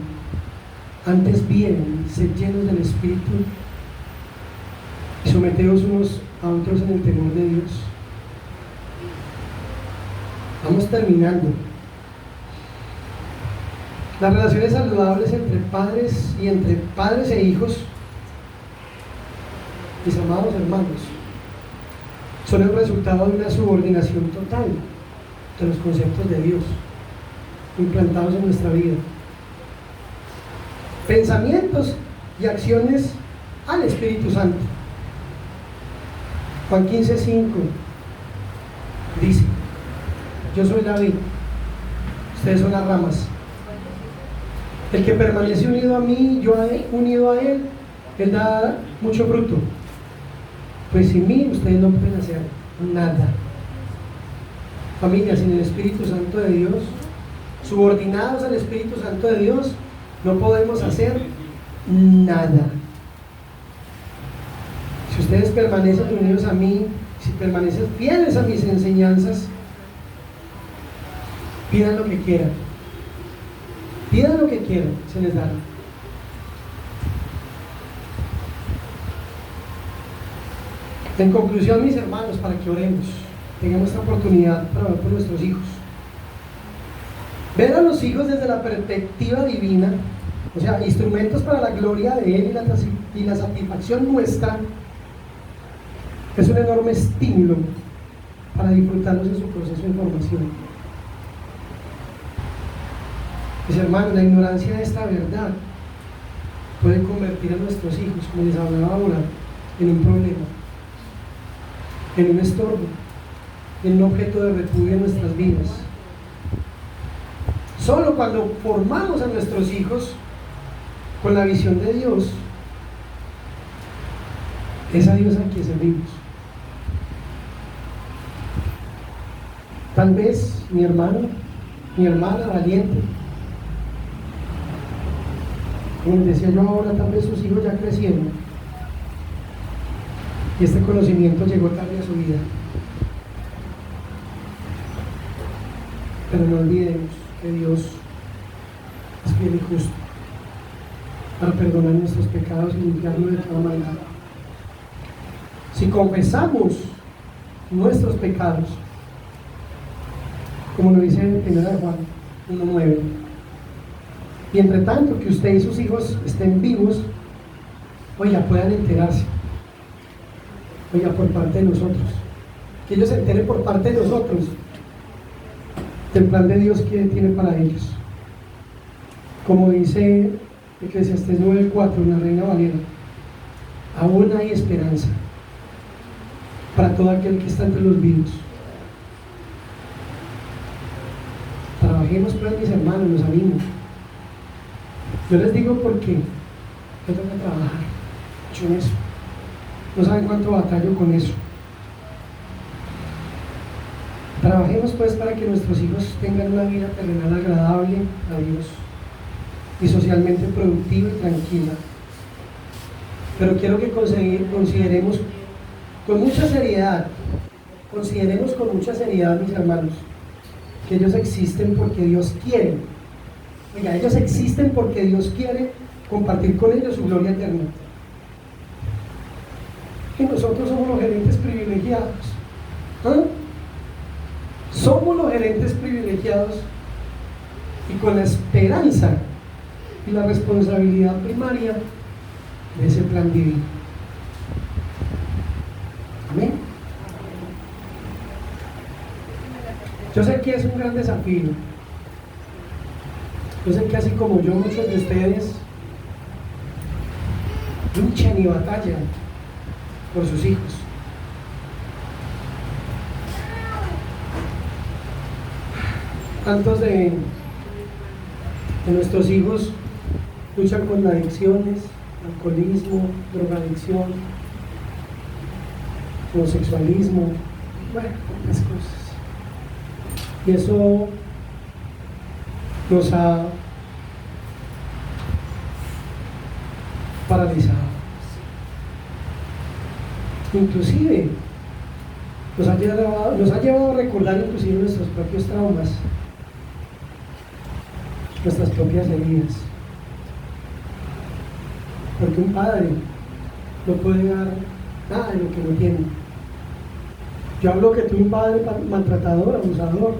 Antes bien, sed llenos del Espíritu y someteos unos a otros en el temor de Dios. Vamos terminando. Las relaciones saludables entre padres e hijos, mis amados hermanos, son el resultado de una subordinación total de los conceptos de Dios implantados en nuestra vida. Pensamientos y acciones al Espíritu Santo. Juan 15:5 dice: yo soy la vid, ustedes son las ramas. El que permanece unido a mí, yo unido a él, él da mucho fruto. Pues sin mí ustedes no pueden hacer nada. Familia, sin el Espíritu Santo de Dios, subordinados al Espíritu Santo de Dios, no podemos hacer nada. Si ustedes permanecen unidos a mí, si permanecen fieles a mis enseñanzas, pidan lo que quieran. Pidan lo que quieran, se les dará. En conclusión, mis hermanos, para que oremos, tengamos esta oportunidad para orar por nuestros hijos. Ver a los hijos desde la perspectiva divina, o sea, instrumentos para la gloria de Él y la satisfacción nuestra, es un enorme estímulo para disfrutarlos en su proceso de formación. Mis hermanos, la ignorancia de esta verdad puede convertir a nuestros hijos, como les hablaba ahora, en un problema, en un estorbo, en un objeto de repudio en nuestras vidas. Solo cuando formamos a nuestros hijos con la visión de Dios, es a Dios a quien servimos. Tal vez mi hermano, mi hermana valiente, como les decía yo ahora, tal vez sus hijos ya crecieron y este conocimiento llegó tarde a su vida. Pero no olvidemos que Dios es fiel y justo para perdonar nuestros pecados y limpiarnos de toda maldad. Si confesamos nuestros pecados, como lo dice en 1 Juan 1:9, y entre tanto que usted y sus hijos estén vivos, oiga, puedan enterarse, oiga, por parte de nosotros, que ellos se enteren por parte de nosotros del plan de Dios que tiene para ellos. Como dice Eclesiastés 9:4 en la Reina Valera, aún hay esperanza para todo aquel que está entre los vivos. Trabajemos pues, mis hermanos, los animo. Yo les digo porque yo tengo que trabajar mucho en eso. No saben cuánto batallo con eso. Trabajemos pues para que nuestros hijos tengan una vida terrenal agradable a Dios y socialmente productiva y tranquila. Pero quiero que consideremos con mucha seriedad, mis hermanos, que ellos existen porque Dios quiere. Oiga, ellos existen porque Dios quiere compartir con ellos su gloria eterna. Y nosotros somos los gerentes privilegiados. ¿Ah? Somos los gerentes privilegiados y con la esperanza y la responsabilidad primaria de ese plan divino. Amén. Yo sé que es un gran desafío. Yo sé que así como yo, muchos de ustedes luchan y batallan por sus hijos. Tantos de nuestros hijos luchan con adicciones, alcoholismo, drogadicción, homosexualismo, bueno, tantas cosas. Y eso nos ha paralizado. Inclusive nos ha llevado a recordar inclusive nuestros propios traumas, nuestras propias heridas. Porque un padre no puede dar nada de lo que no tiene. Yo hablo que tuve un padre maltratador, abusador,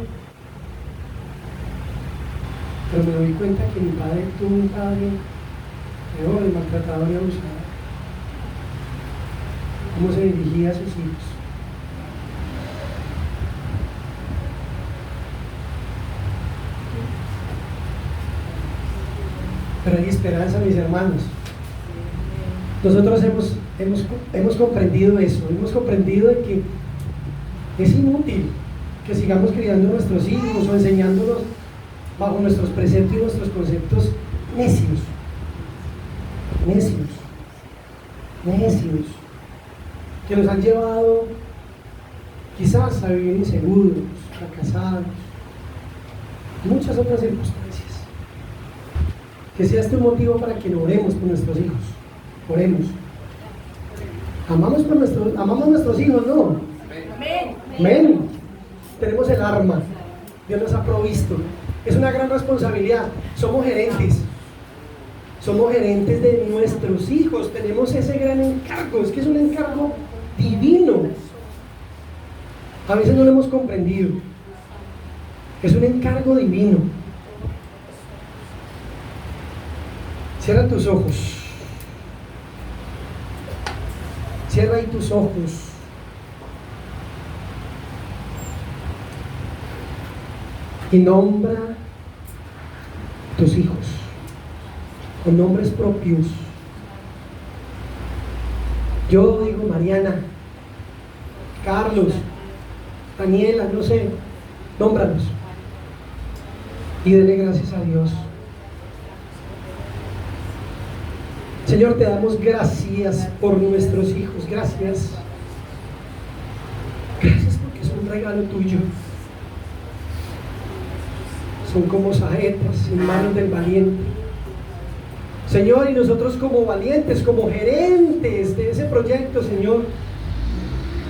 pero me doy cuenta que mi padre tuvo un padre peor, maltratador y abusador. Cómo se dirigía a sus hijos. Pero hay esperanza, mis hermanos. Nosotros hemos comprendido eso, hemos comprendido de que es inútil que sigamos criando a nuestros hijos o enseñándolos bajo nuestros preceptos y nuestros conceptos necios, que nos han llevado quizás a vivir inseguros, fracasados, muchas otras circunstancias. Que sea este un motivo para que oremos por nuestros hijos. Oremos. Amamos a nuestros hijos, ¿no? Amén. Tenemos el arma. Dios nos ha provisto. Es una gran responsabilidad. Somos gerentes. Somos gerentes de nuestros hijos. Tenemos ese gran encargo. Es que es un encargo divino. A veces no lo hemos comprendido. Es un encargo divino. Cierra tus ojos. Cierra ahí tus ojos. Y nombra tus hijos con nombres propios. Yo digo Mariana, Carlos, Daniela, no sé, nómbralos y dele gracias a Dios. Señor, te damos gracias por nuestros hijos. Gracias porque es un regalo tuyo. Son como saetas en manos del valiente. Señor, y nosotros como valientes, como gerentes de ese proyecto, Señor,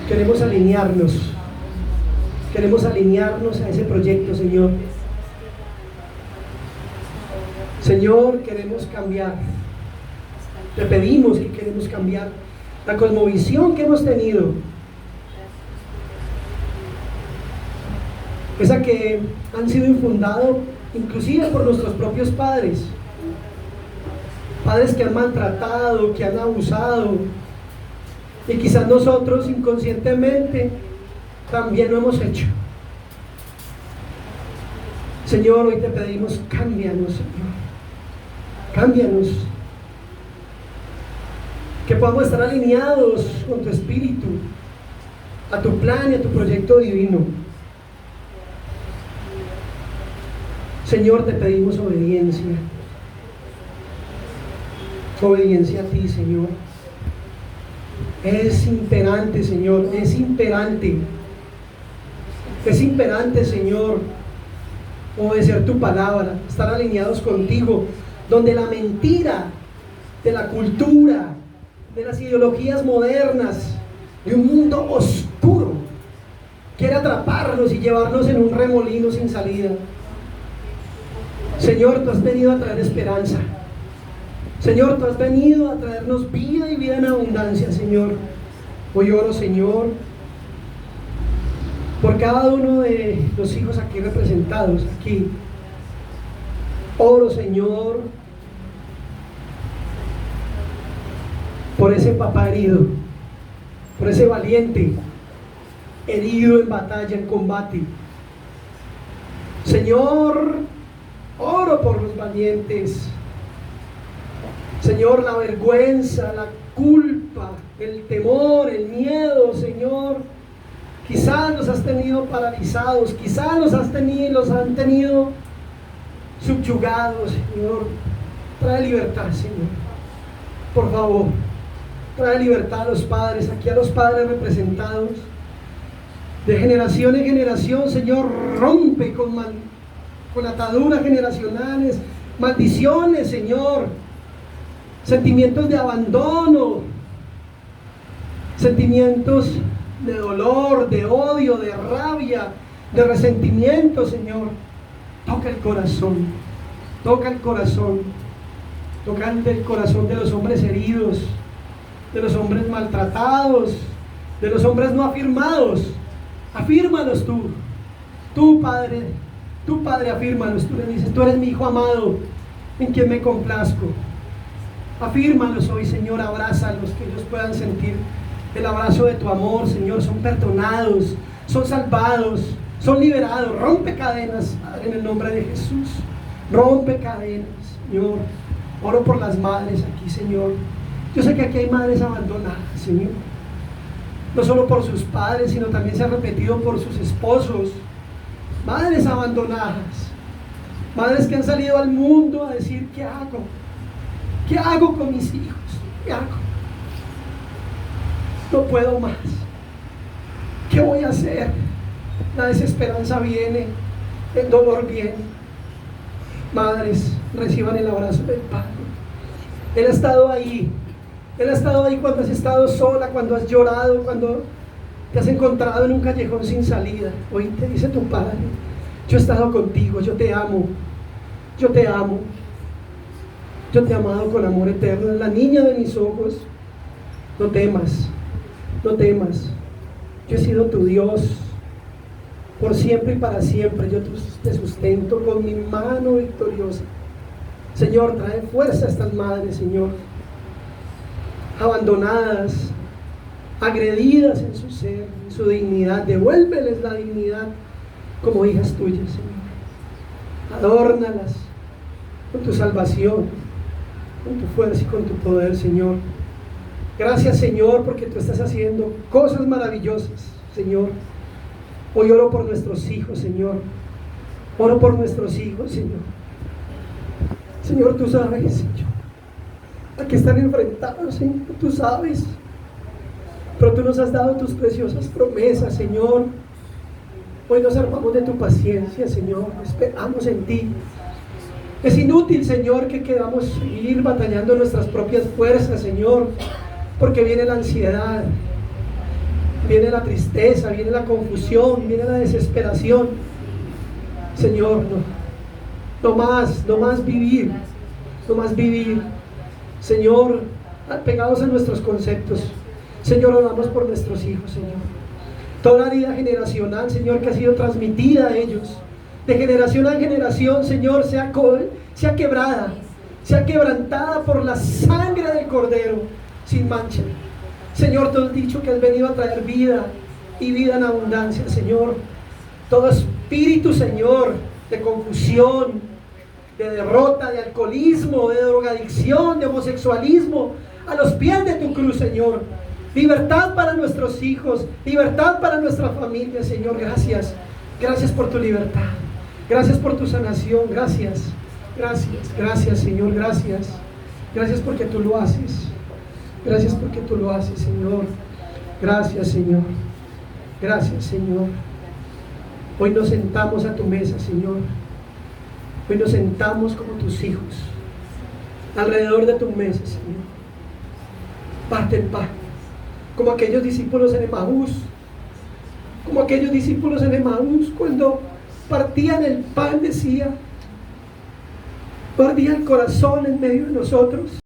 queremos alinearnos a ese proyecto, Señor. Señor, queremos cambiar. Te pedimos que queremos cambiar la cosmovisión que hemos tenido, esa que han sido infundados inclusive por nuestros propios padres que han maltratado, que han abusado, y quizás nosotros inconscientemente también lo hemos hecho. Señor, hoy te pedimos, cámbianos, Señor, cámbianos, que podamos estar alineados con tu espíritu, a tu plan y a tu proyecto divino. Señor, te pedimos obediencia a ti, Señor. Es imperante, Señor, es imperante, Señor, obedecer tu palabra, estar alineados contigo, donde la mentira de la cultura, de las ideologías modernas, de un mundo oscuro, quiere atraparnos y llevarnos en un remolino sin salida. Señor, tú has venido a traer esperanza. Señor, tú has venido a traernos vida y vida en abundancia, Señor. Hoy oro, Señor, por cada uno de los hijos aquí representados, aquí. Oro, Señor, por ese papá herido, por ese valiente herido en batalla, en combate. Señor, oro por los valientes. Señor, la vergüenza, la culpa, el temor, el miedo, Señor, quizás los has tenido paralizados, quizás los han tenido subyugados, Señor. Trae libertad, Señor, por favor. Trae libertad a los padres, aquí a los padres representados, de generación en generación, Señor. Rompe con ataduras generacionales, maldiciones, Señor, sentimientos de abandono, sentimientos de dolor, de odio, de rabia, de resentimiento, Señor. Toca el corazón, toca el corazón, tocante el corazón de los hombres heridos, de los hombres maltratados, de los hombres no afirmados. Afírmalos tú Padre, afírmalos. Tú le dices, tú eres mi hijo amado, en quien me complazco. Afírmalos hoy, Señor, abrázalos, que ellos puedan sentir el abrazo de tu amor, Señor. Son perdonados, son salvados, son liberados. Rompe cadenas, Padre, en el nombre de Jesús. Rompe cadenas, Señor. Oro por las madres aquí, Señor. Yo sé que aquí hay madres abandonadas, Señor. No solo por sus padres, sino también se ha repetido por sus esposos. Madres abandonadas. Madres que han salido al mundo a decir, ¿qué hago? ¿Qué hago con mis hijos? ¿Qué hago? No puedo más. ¿Qué voy a hacer? La desesperanza viene, el dolor viene. Madres, reciban el abrazo del Padre. Él ha estado ahí. Él ha estado ahí cuando has estado sola, cuando has llorado, cuando te has encontrado en un callejón sin salida. Hoy te dice tu Padre, yo he estado contigo, yo te amo, yo te amo, yo te he amado con amor eterno, la niña de mis ojos. No temas, no temas, yo he sido tu Dios, por siempre y para siempre. Yo te sustento con mi mano victoriosa. Señor, trae fuerza a estas madres, Señor, abandonadas, agredidas en su ser, en su dignidad. Devuélveles la dignidad como hijas tuyas, Señor. Adórnalas con tu salvación, con tu fuerza y con tu poder, Señor. Gracias, Señor, porque tú estás haciendo cosas maravillosas, Señor. Hoy oro por nuestros hijos, Señor. Oro por nuestros hijos, Señor. Señor, tú sabes, Señor, a qué están enfrentados, Señor, tú sabes. Pero tú nos has dado tus preciosas promesas, Señor. Hoy nos armamos de tu paciencia, Señor. Esperamos en ti. Es inútil, Señor, que queramos seguir batallando nuestras propias fuerzas, Señor, porque viene la ansiedad, viene la tristeza, viene la confusión, viene la desesperación. Señor, no más vivir, no más vivir. Señor, pegados a nuestros conceptos. Señor, oramos por nuestros hijos, Señor. Toda herida generacional, Señor, que ha sido transmitida a ellos, de generación a generación, Señor, sea quebrada, sea quebrantada por la sangre del Cordero, sin mancha. Señor, tú has dicho que has venido a traer vida y vida en abundancia, Señor. Todo espíritu, Señor, de confusión, de derrota, de alcoholismo, de drogadicción, de homosexualismo, a los pies de tu cruz, Señor. Libertad para nuestros hijos, libertad para nuestra familia, Señor. Gracias, gracias por tu libertad, gracias por tu sanación, gracias, Señor, gracias porque tú lo haces, gracias porque tú lo haces, Señor. Gracias, Señor, gracias, Señor. Hoy nos sentamos a tu mesa, Señor. Hoy nos sentamos como tus hijos alrededor de tu mesa, Señor. Parte el pan, como aquellos discípulos en Emaús, cuando partían el pan, decía, ardía el corazón en medio de nosotros.